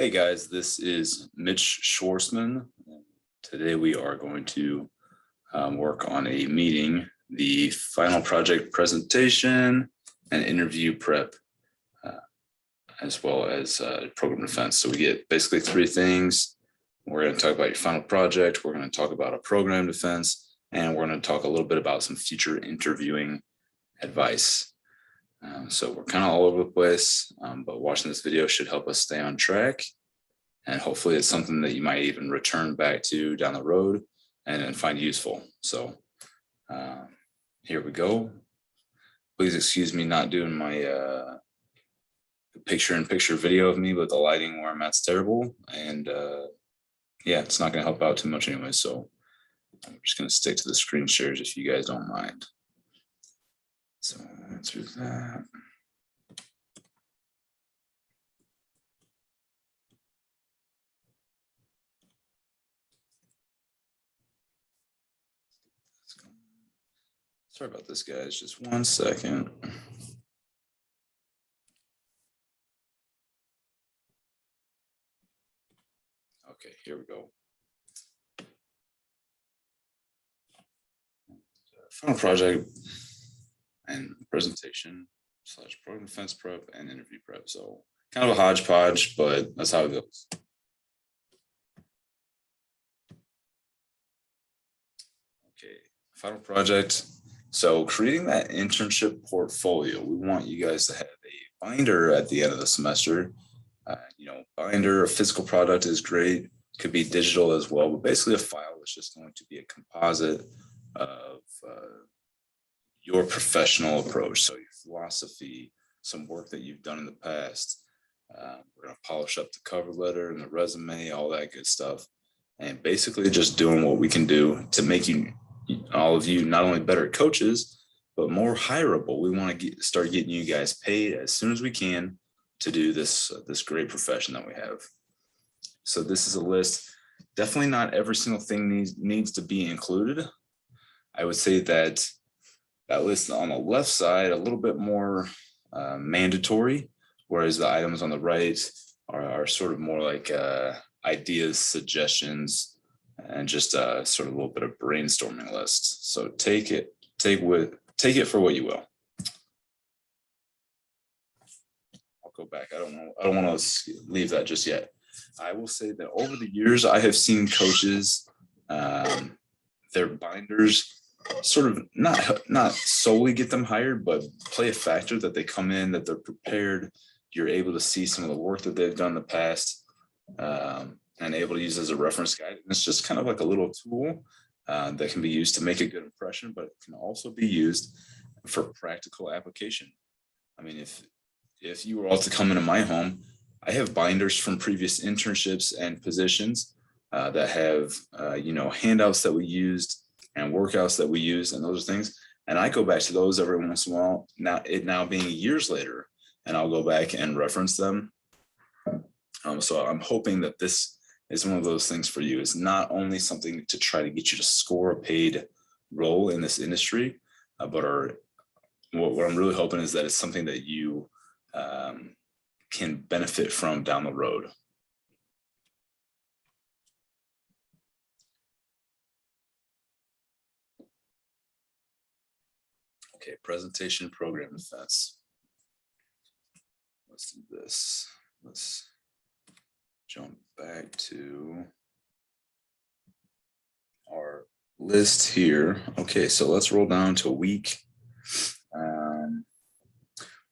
Hey guys, this is Mitch Schwarzman. Today we are going to work on a meeting, the final project presentation and interview prep, as well as program defense. So we get basically three things. We're going to talk about your final project, we're going to talk about a program defense, and we're going to talk a little bit about some future interviewing advice. So we're kind of all over the place, but watching this video should help us stay on track. And hopefully it's something that you might even return back to down the road and find useful. So here we go. Please excuse me not doing my picture-in-picture video of me, but the lighting where I'm at's terrible. And yeah, it's not going to help out too much anyway. So I'm just going to stick to the screen shares if you guys don't mind. So answer that. Sorry about this, guys. Just 1 second. Okay, here we go. Final project and presentation / program defense prep and interview prep. So kind of a hodgepodge, but that's how it goes. Okay, final project. So creating that internship portfolio, we want you guys to have a binder at the end of the semester. Binder, a physical product is great. Could be digital as well, but basically a file is just going to be a composite of your professional approach. So your philosophy, some work that you've done in the past. We're going to polish up the cover letter and the resume, all that good stuff. And basically just doing what we can do to make all of you not only better coaches, but more hireable. We want to start getting you guys paid as soon as we can to do this great profession that we have. So this is a list. Definitely not every single thing needs to be included. I would say that list on the left side a little bit more mandatory, whereas the items on the right are sort of more like ideas, suggestions, and just sort of a little bit of brainstorming list. So take it for what you will. I'll go back. I don't want to leave that just yet. I will say that over the years, I have seen coaches, their binders sort of not solely get them hired, but play a factor that they come in, that they're prepared. You're able to see some of the work that they've done in the past, and able to use as a reference guide. And it's just kind of like a little tool that can be used to make a good impression, but it can also be used for practical application. I mean, if you were all to come into my home, I have binders from previous internships and positions that have handouts that we used and workouts that we use, and those are things. And I go back to those every once in a while. Now being years later, and I'll go back and reference them. So I'm hoping that this is one of those things for you. It's not only something to try to get you to score a paid role in this industry, but what I'm really hoping is that it's something that you can benefit from down the road. Okay, presentation program defense. Let's do this. Let's jump back to our list here. Okay, so let's roll down to week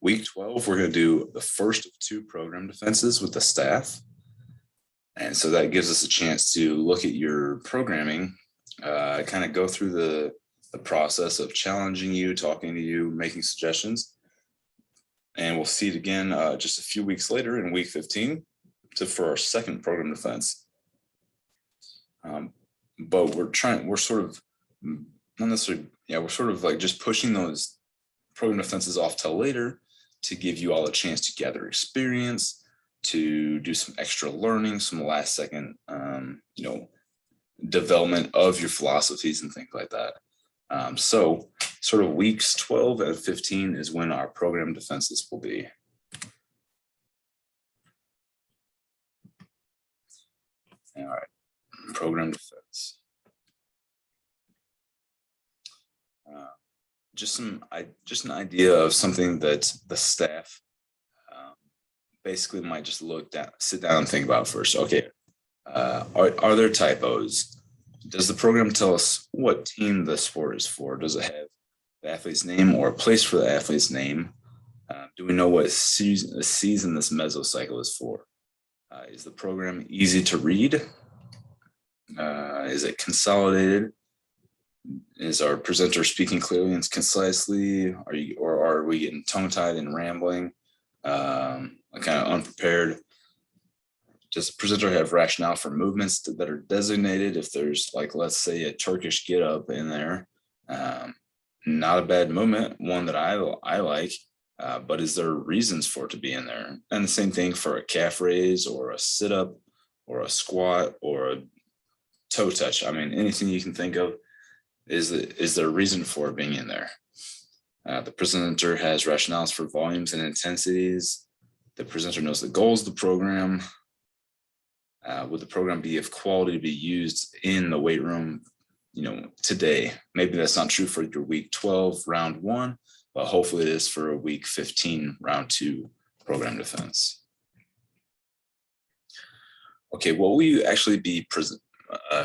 12. We're going to do the first of 2 program defenses with the staff. And so that gives us a chance to look at your programming, kind of go through the process of challenging you, talking to you, making suggestions. And we'll see it again just a few weeks later in week 15 for our second program defense. But we're sort of like just pushing those program defenses off till later to give you all a chance to gather experience, to do some extra learning, some last second, development of your philosophies and things like that. So sort of weeks 12 and 15 is when our program defenses will be. All right, program defense. Just an idea of something that the staff basically might just sit down and think about first. Okay, are there typos? Does the program tell us what team the sport is for? Does it have the athlete's name or a place for the athlete's name? Do we know what season this mesocycle is for? Is the program easy to read? Is it consolidated? Is our presenter speaking clearly and concisely? Are we getting tongue-tied and rambling? Kind of unprepared? Does the presenter have rationale for movements that are designated? If there's, like, let's say a Turkish get up in there, not a bad movement, one that I like, but is there reasons for it to be in there? And the same thing for a calf raise or a sit up or a squat or a toe touch. I mean, anything you can think of. Is there a reason for it being in there? The presenter has rationales for volumes and intensities. The presenter knows the goals of the program. Would the program be of quality to be used in the weight room, today? Maybe that's not true for your week 12, round 1, but hopefully it is for a week 15, round 2 program defense. Okay, what will you actually be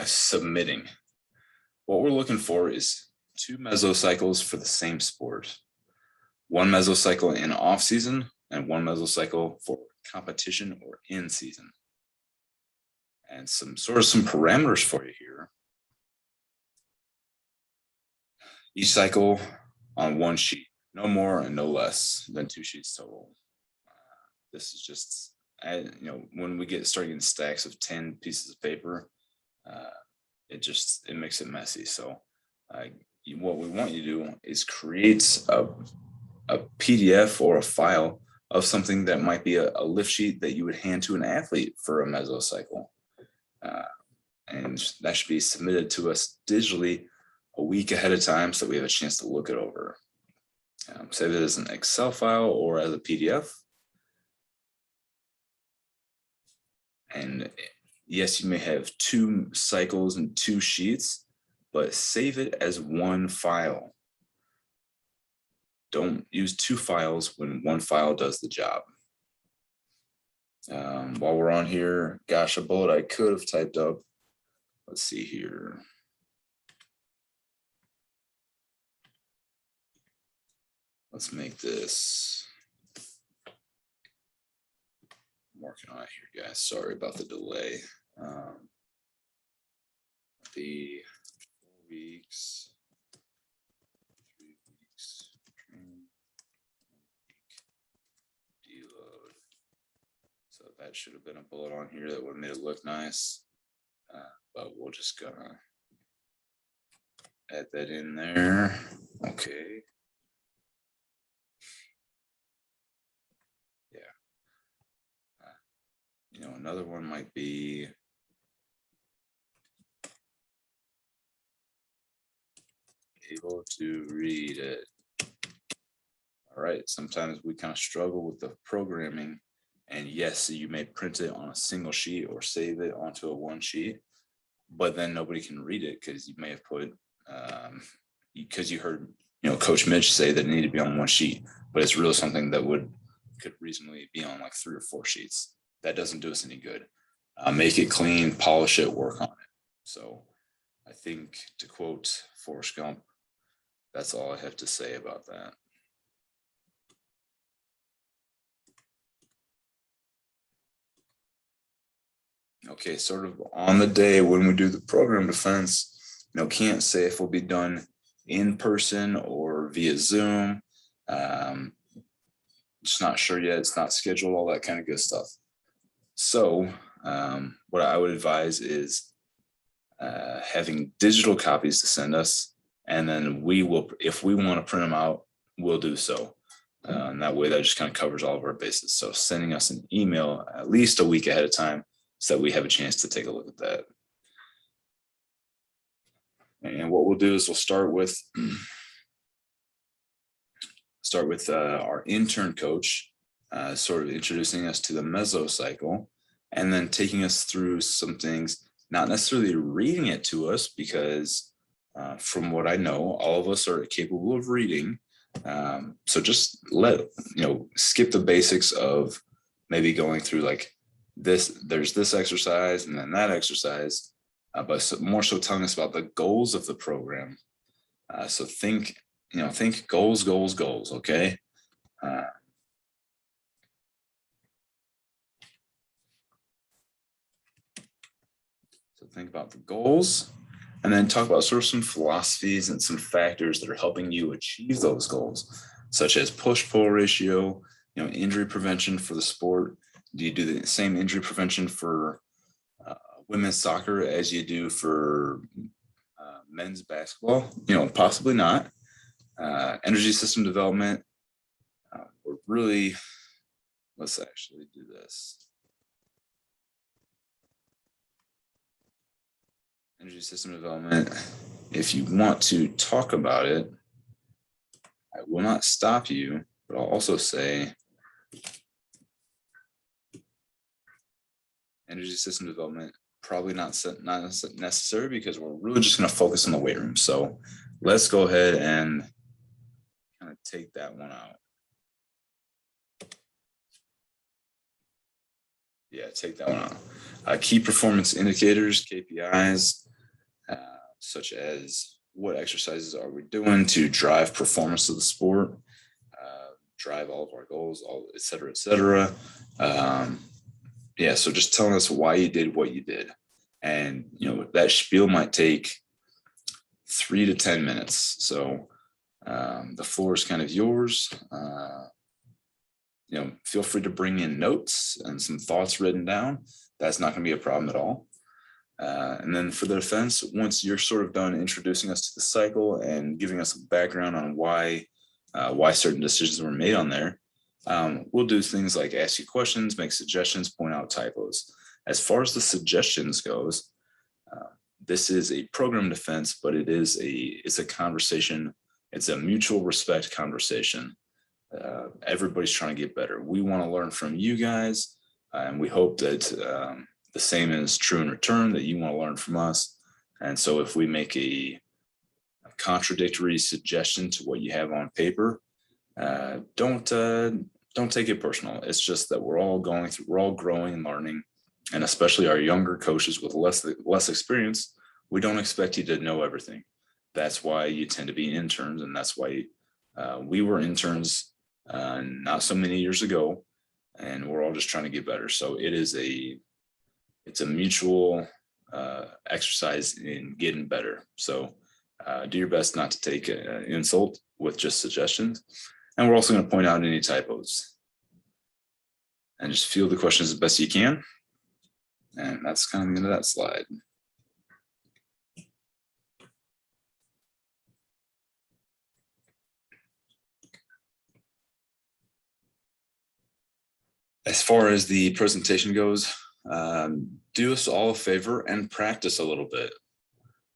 submitting? What we're looking for is 2 mesocycles for the same sport. 1 mesocycle in off season and 1 mesocycle for competition or in season. And some parameters for you here. Each cycle on 1 sheet, no more and no less than 2 sheets total. This is just, when we start getting stacks of 10 pieces of paper, it makes it messy. So what we want you to do is create a PDF or a file of something that might be a lift sheet that you would hand to an athlete for a mesocycle. And that should be submitted to us digitally a week ahead of time so that we have a chance to look it over. Save it as an Excel file or as a PDF. And yes, you may have 2 cycles and 2 sheets, but save it as 1 file. Don't use 2 files when 1 file does the job. While we're on here, gosh, a bullet I could have typed up. Let's see here. Let's make this. I'm working on it here, guys. Sorry about the delay. The 4 weeks, 3 weeks, training, 1 week, deload. So that should have been a bullet on here that would have made it look nice. But we'll just gonna add that in there. Okay. Yeah. Another one might be able to read it. All right. Sometimes we kind of struggle with the programming. And yes, you may print it on a single sheet or save it onto a 1 sheet, but then nobody can read it because you may have put, because you heard, Coach Mitch say that it needed to be on 1 sheet, but it's really something that could reasonably be on like 3 or 4 sheets. That doesn't do us any good. Make it clean, polish it, work on it. So I think, to quote Forrest Gump, that's all I have to say about that. Okay, sort of on the day when we do the program defense, can't say if we'll be done in person or via Zoom. Just not sure yet. It's not scheduled, all that kind of good stuff. So what I would advise is having digital copies to send us, and then we will, if we want to print them out, we'll do so. And that way that just kind of covers all of our bases. So sending us an email at least a week ahead of time so that we have a chance to take a look at that. And what we'll do is we'll start with our intern coach, sort of introducing us to the mesocycle. and then taking us through some things, not necessarily reading it to us, because from what I know, all of us are capable of reading. So just skip the basics of maybe going through like this, there's this exercise and then that exercise, but more so telling us about the goals of the program. So think goals, okay? So think about the goals, and then talk about sort of some philosophies and some factors that are helping you achieve those goals, such as push-pull ratio, injury prevention for the sport. Do you do the same injury prevention for women's soccer as you do for men's basketball? Possibly not. Energy system development. Let's actually do this. Energy system development. If you want to talk about it, I will not stop you, but I'll also say energy system development, probably not necessary, because we're really just going to focus on the weight room. So let's go ahead and kind of take that one out. Yeah, take that one out. Key performance indicators, KPIs, such as what exercises are we doing to drive performance of the sport, drive all of our goals, et cetera, et cetera. So just telling us why you did what you did. And, that spiel might take 3 to 10 minutes. So the floor is kind of yours. Feel free to bring in notes and some thoughts written down. That's not going to be a problem at all. And then for the defense, once you're sort of done introducing us to the cycle and giving us a background on why certain decisions were made on there, we'll do things like ask you questions, make suggestions, point out typos. As far as the suggestions goes, this is a program defense, but it's a conversation. It's a mutual respect conversation. Everybody's trying to get better. We want to learn from you guys, and we hope that the same is true in return, that you want to learn from us. And so if we make a contradictory suggestion to what you have on paper, don't take it personal. It's just that we're all growing and learning, and especially our younger coaches with less experience, we don't expect you to know everything. That's why you tend to be interns, and that's why we were interns not so many years ago, and we're all just trying to get better. So it's a mutual exercise in getting better. So do your best not to take an insult with just suggestions. And we're also going to point out any typos, and just field the questions as best you can. And that's kind of the end of that slide. As far as the presentation goes, do us all a favor and practice a little bit.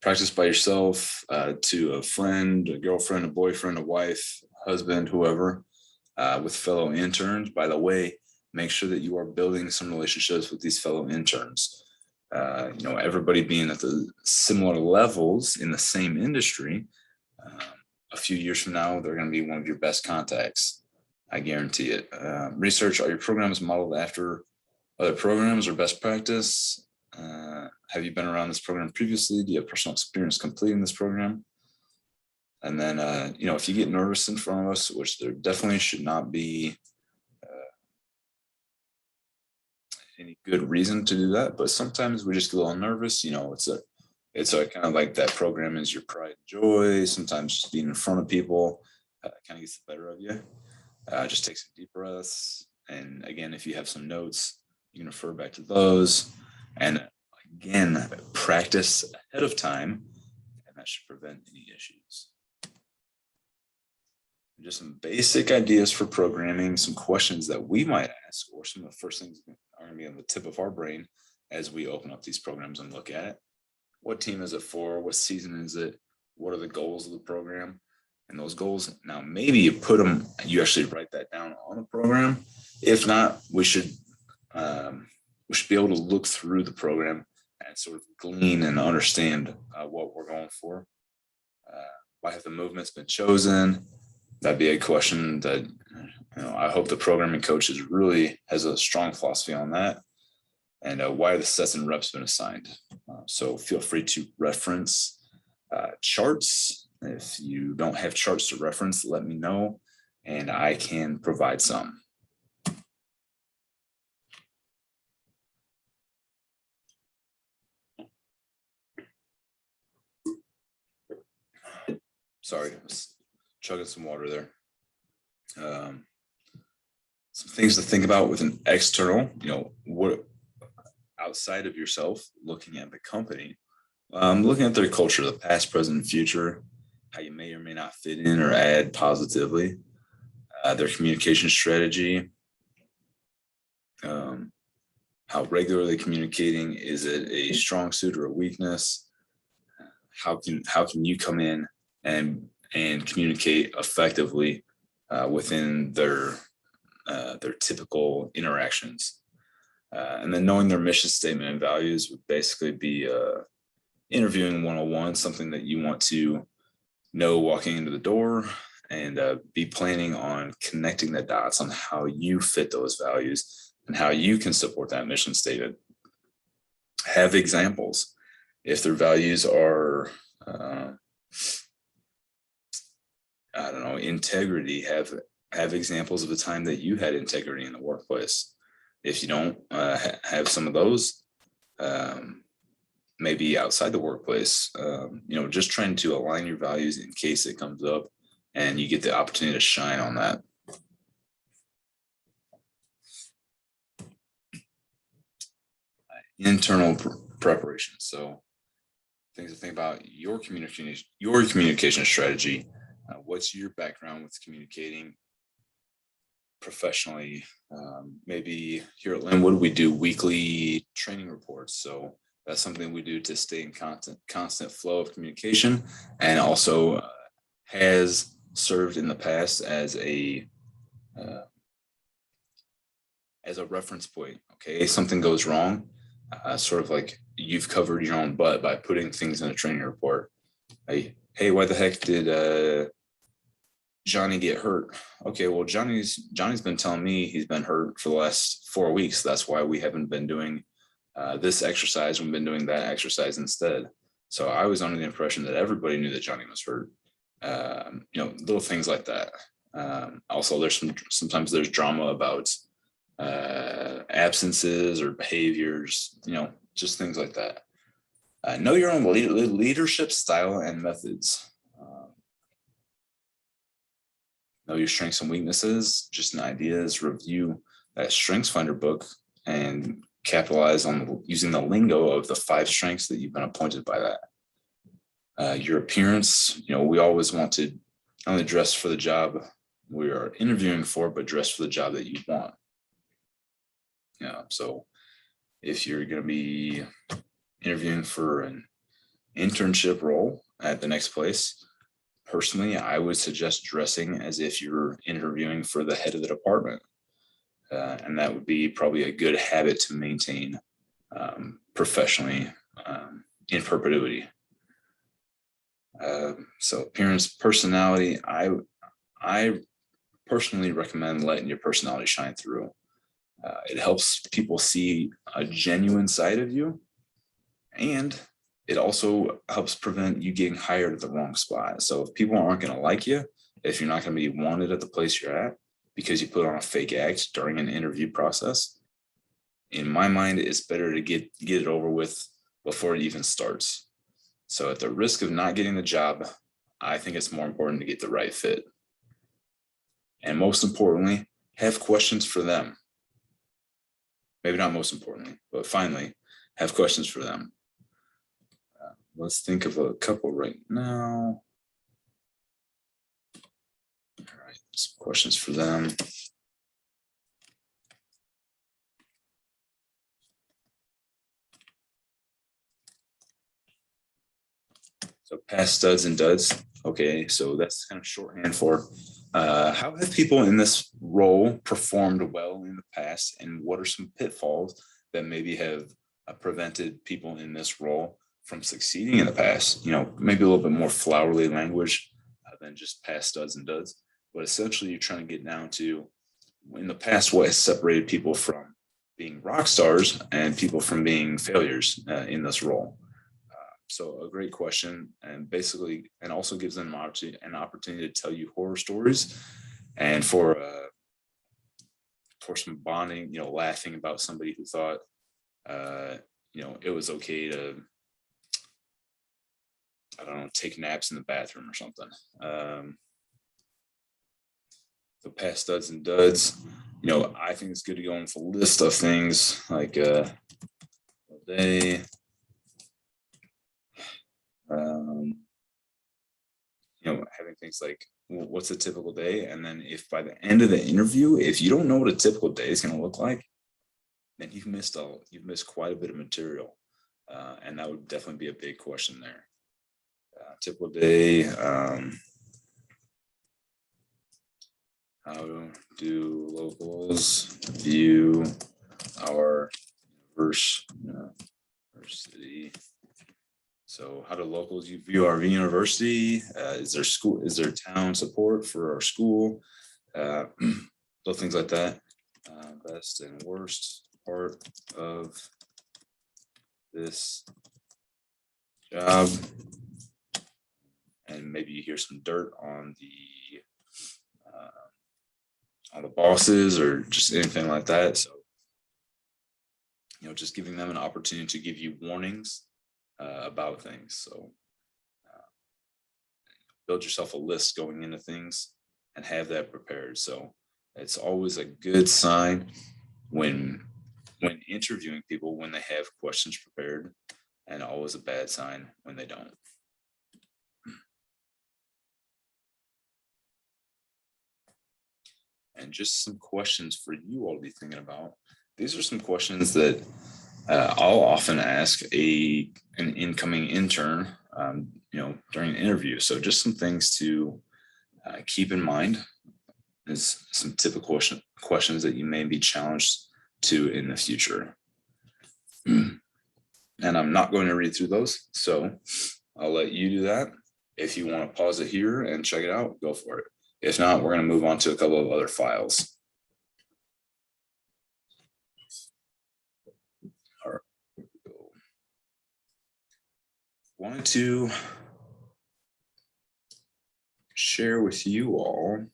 Practice by yourself, to a friend, a girlfriend, a boyfriend, a wife, husband, whoever, with fellow interns. By the way, make sure that you are building some relationships with these fellow interns. Everybody being at the similar levels in the same industry, a few years from now, they're going to be one of your best contacts. I guarantee it. Research, are your programs modeled after other programs or best practice? Have you been around this program previously? Do you have personal experience completing this program? And then, if you get nervous in front of us, which there definitely should not be any good reason to do that, but sometimes we just get a little nervous. It's a kind of like that program is your pride and joy. Sometimes just being in front of people kind of gets the better of you. Just take some deep breaths. And again, if you have some notes, you can refer back to those. And again, practice ahead of time, and that should prevent any issues. Just some basic ideas for programming, some questions that we might ask, or some of the first things that are going to be on the tip of our brain as we open up these programs and look at it. What team is it for? What season is it? What are the goals of the program? And those goals, now maybe you actually write that down on the program. If not, we should we should be able to look through the program and sort of glean and understand what we're going for. Why have the movements been chosen? That'd be a question that I hope the programming coaches really has a strong philosophy on that. And why are the sets and reps been assigned? So feel free to reference charts. If you don't have charts to reference, let me know, and I can provide some. Sorry, I was chugging some water there. Some things to think about with an external, what outside of yourself, looking at the company, looking at their culture, the past, present, and future, how you may or may not fit in or add positively, their communication strategy, how regularly communicating, is it a strong suit or a weakness? How can you come in and communicate effectively within their typical interactions? And then knowing their mission statement and values would basically be interviewing 101, something that you want to know walking into the door, and be planning on connecting the dots on how you fit those values and how you can support that mission statement. Have examples. If their values are, integrity, have examples of a time that you had integrity in the workplace. If you don't have some of those, maybe outside the workplace, just trying to align your values in case it comes up and you get the opportunity to shine on that. Internal preparation. So things to think about: your communication strategy. What's your background with communicating professionally? Maybe here at Linwood, we do weekly training reports. So that's something we do to stay in constant flow of communication, and also has served in the past as a reference point. Okay, something goes wrong, sort of like you've covered your own butt by putting things in a training report. Hey, why the heck did Johnny get hurt? Okay, well, Johnny's been telling me he's been hurt for the last 4 weeks. That's why we haven't been doing this exercise. We've been doing that exercise instead. So I was under the impression that everybody knew that Johnny was hurt. Little things like that. Also, sometimes there's drama about absences or behaviors, just things like that. Know your own leadership style and methods. Know your strengths and weaknesses, just an ideas, review that Strengths Finder book and capitalize on using the lingo of the 5 strengths that you've been appointed by that. Your appearance, we always want to not only dress for the job we are interviewing for, but dress for the job that you want. So if you're going to be interviewing for an internship role at the next place, personally, I would suggest dressing as if you're interviewing for the head of the department. And that would be probably a good habit to maintain professionally in perpetuity. So appearance, personality, I personally recommend letting your personality shine through. It helps people see a genuine side of you, and it also helps prevent you getting hired at the wrong spot. So if people aren't going to like you, if you're not going to be wanted at the place you're at because you put on a fake act during an interview process, in my mind, it's better to get it over with before it even starts. So at the risk of not getting the job, I think it's more important to get the right fit. And most importantly, have questions for them. Maybe not most importantly, but finally, have questions for them. Let's think of a couple right now. All right, some questions for them. So past studs and duds. Okay, so that's kind of shorthand for how have people in this role performed well in the past, and what are some pitfalls that maybe have prevented people in this role from succeeding in the past. Maybe a little bit more flowery language than just past studs and duds. But essentially, you're trying to get down to, in the past, what has separated people from being rock stars and people from being failures in this role. So a great question, and also gives them an opportunity to tell you horror stories, and for some bonding, laughing about somebody who thought, it was okay to, I don't know, take naps in the bathroom or something. The past studs and duds, I think it's good to go in for a list of things like they, having things like, what's a typical day? And then if by the end of the interview, if you don't know what a typical day is going to look like, then you've missed quite a bit of material. And that would definitely be a big question there. Typical day, how do locals view our university? So how do locals view our university? Is there town support for our school? Little things like that. Best and worst part of this job. And maybe you hear some dirt on the bosses or just anything like that. So, just giving them an opportunity to give you warnings about things. So build yourself a list going into things and have that prepared. So it's always a good sign when interviewing people when they have questions prepared, and always a bad sign when they don't. And just some questions for you all to be thinking about. These are some questions that I'll often ask an incoming intern, during an interview. So just some things to keep in mind is some typical questions that you may be challenged to in the future. And I'm not going to read through those, so I'll let you do that. If you want to pause it here and check it out, go for it. If not, we're going to move on to a couple of other files. All right, here we go. Wanted to share with you all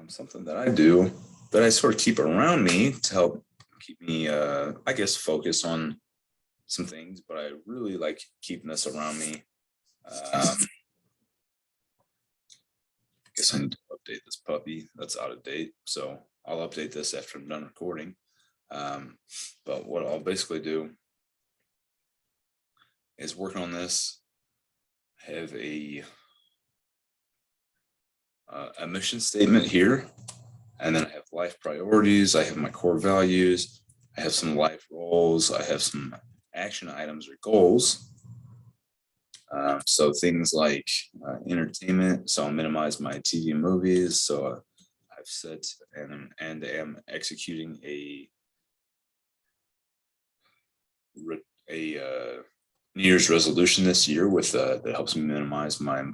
something that I do that I sort of keep around me to help keep me, I guess, focused on some things, but I really like keeping this around me. I guess I need to update this puppy. That's out of date. So I'll update this after I'm done recording. But what I'll basically do is work on this, have a mission statement here, and then I have life priorities. I have my core values. I have some life roles. I have some action items or goals. So things like entertainment. So I'll minimize my TV and movies. So I've set and am executing a New Year's resolution this year with that helps me minimize my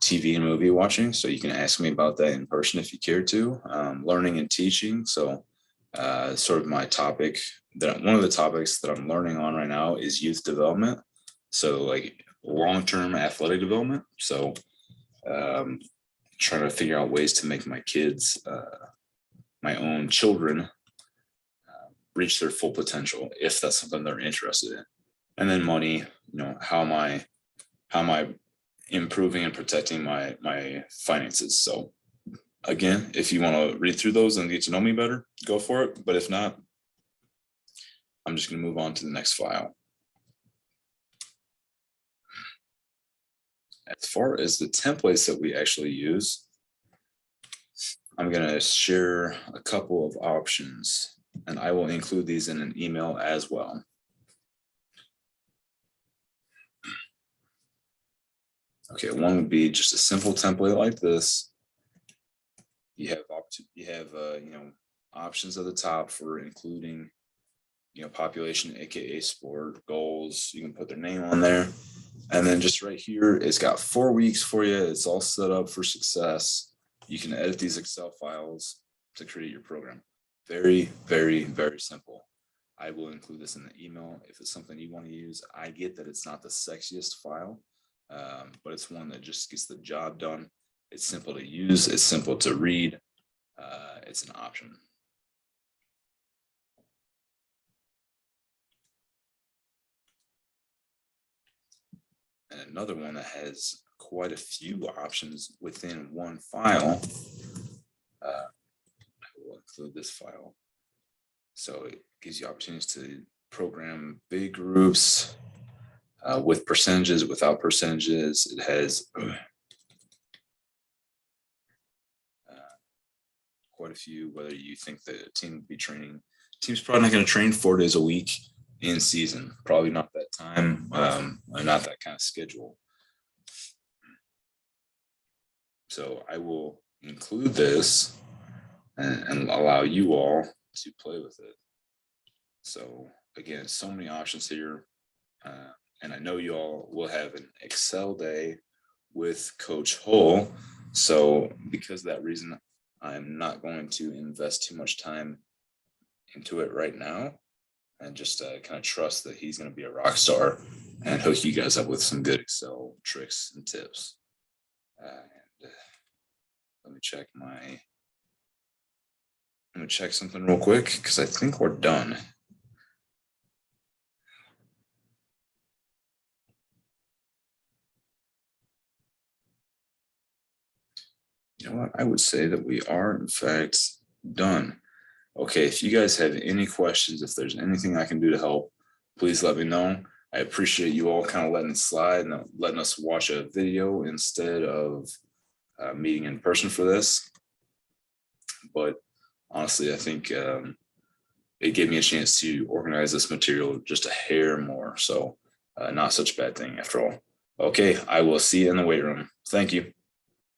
TV and movie watching. So you can ask me about that in person if you care to. Learning and teaching. So sort of my topic, that one of the topics that I'm learning on right now is youth development. So like long-term athletic development. So trying to figure out ways to make my kids, my own children, reach their full potential if that's something they're interested in. And then money, how am I improving and protecting my finances? So again, if you want to read through those and get to know me better, go for it. But if not, I'm just going to move on to the next file. As far as the templates that we actually use, I'm going to share a couple of options, and I will include these in an email as well. Okay, one would be just a simple template like this. You have options at the top for including, population, aka sport, goals. You can put their name on there. And then just right here, it's got 4 weeks for you. It's all set up for success. You can edit these Excel files to create your program. Very, very, very simple. I will include this in the email if it's something you want to use. I get that it's not the sexiest file, but it's one that just gets the job done. It's simple to use. It's simple to read. It's an option. And another one that has quite a few options within one file. I will include this file. So it gives you opportunities to program big groups with percentages, without percentages. It has quite a few, whether you think the team would be training. Team's probably not going to train 4 days a week in season. Probably not that time, or not that kind of schedule. So I will include this and allow you all to play with it. So again, so many options here. And I know you all will have an Excel day with Coach Hull. So because of that reason, I'm not going to invest too much time into it right now, and just kind of trust that he's going to be a rock star and hook you guys up with some good Excel tricks and tips. Let me check something real quick because I think we're done. You know what? I would say that we are, in fact, done. Okay, if you guys have any questions, if there's anything I can do to help, please let me know. I appreciate you all kind of letting it slide and letting us watch a video instead of meeting in person for this. But honestly, I think it gave me a chance to organize this material just a hair more. So not such a bad thing after all. Okay, I will see you in the weight room. Thank you.